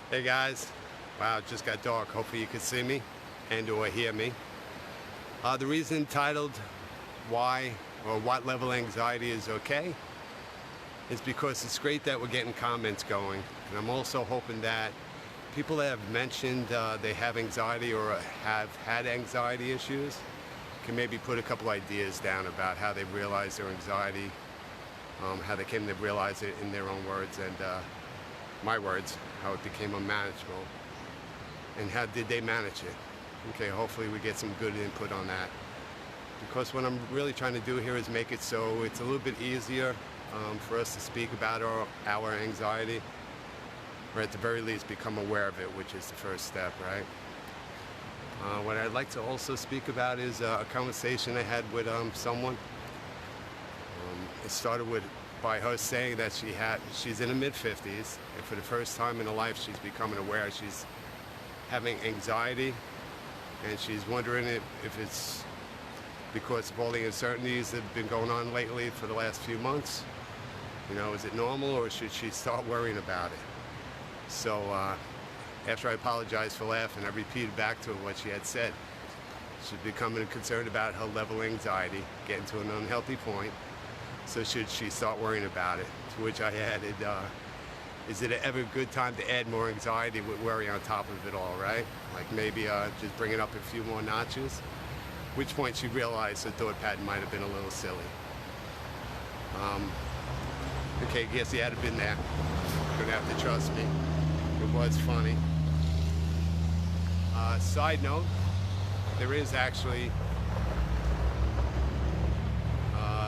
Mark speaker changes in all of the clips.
Speaker 1: Hey guys, wow, it just got dark. Hopefully you can see me and or hear me. The reason titled why or what level anxiety is okay is because it's great that we're getting comments going. And I'm also hoping that people that have mentioned they have anxiety or have had anxiety issues can maybe put a couple ideas down about how they realize their anxiety, how they came to realize it in their own words and my words, how it became unmanageable, and how did they manage it. Okay, hopefully we get some good input on that. Because what I'm really trying to do here is make it so it's a little bit easier for us to speak about our anxiety, or at the very least become aware of it, which is the first step, right? What I'd like to also speak about is a conversation I had with someone. It started by her saying that she's in her mid-50s, and for the first time in her life she's becoming aware she's having anxiety, and she's wondering if it's because of all the uncertainties that have been going on lately for the last few months. You know, is it normal, or should she start worrying about it? So after I apologized for laughing, I repeated back to her what she had said. She's becoming concerned about her level of anxiety, getting to an unhealthy point. So should she start worrying about it? To which I added, is it ever a good time to add more anxiety with worry on top of it all, right? Like maybe just bring it up a few more notches. Which point she realized the thought pattern might have been a little silly. Okay, guess you had to been there. You're gonna have to trust me. It was funny. Side note, there is actually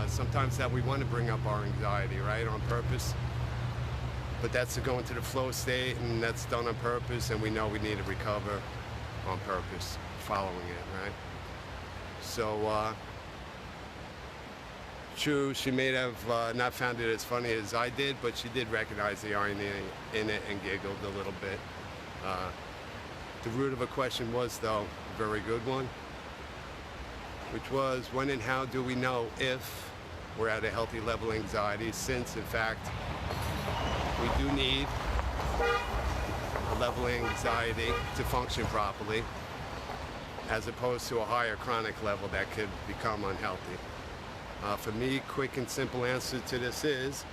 Speaker 1: sometimes that we want to bring up our anxiety, right, on purpose. But that's to go into the flow state, and that's done on purpose, and we know we need to recover on purpose following it, right? So, true, she may have not found it as funny as I did, but she did recognize the irony in it and giggled a little bit. The root of her question was, though, a very good one, which was, when and how do we know if we're at a healthy level of anxiety, since, in fact, we do need a level of anxiety to function properly, as opposed to a higher chronic level that could become unhealthy. For me, quick and simple answer to this is,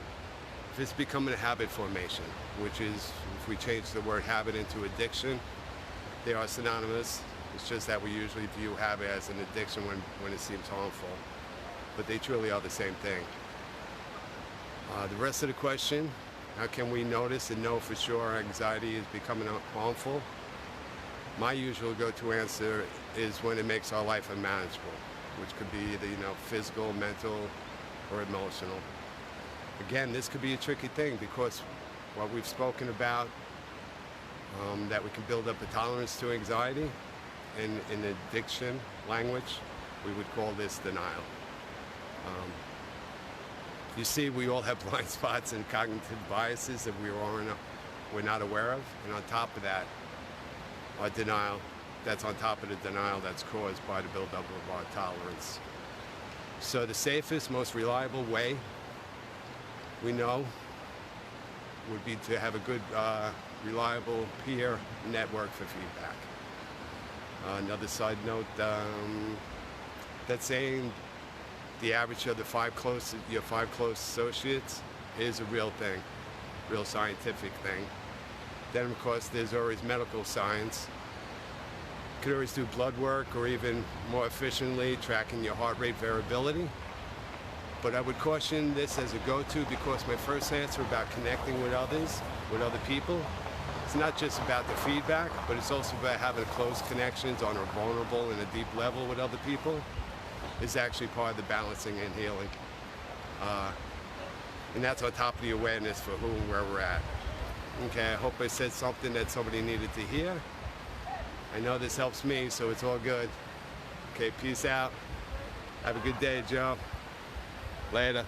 Speaker 1: if it's becoming a habit formation, which is, if we change the word habit into addiction, they are synonymous. It's just that we usually view habit as an addiction when it seems harmful, but they truly are the same thing. The rest of the question, how can we notice and know for sure our anxiety is becoming harmful? My usual go-to answer is when it makes our life unmanageable, which could be either, physical, mental, or emotional. Again, this could be a tricky thing because what we've spoken about, that we can build up a tolerance to anxiety, and in addiction language, we would call this denial. You see, we all have blind spots and cognitive biases that we're not aware of, and on top of that, our denial, that's on top of the denial that's caused by the buildup of our tolerance. So the safest, most reliable way we know would be to have a good, reliable peer network for feedback. Another side note, that saying the average of your five close associates is a real thing, real scientific thing. Then, of course, there's always medical science. You could always do blood work, or even more efficiently, tracking your heart rate variability. But I would caution this as a go-to because my first answer about connecting with others, with other people, it's not just about the feedback, but it's also about having close connections on a vulnerable and a deep level with other people, is actually part of the balancing and healing. And that's on top of the awareness for who and where we're at. Okay, I hope I said something that somebody needed to hear. I know this helps me, so it's all good. Okay, peace out. Have a good day, Joe. Later.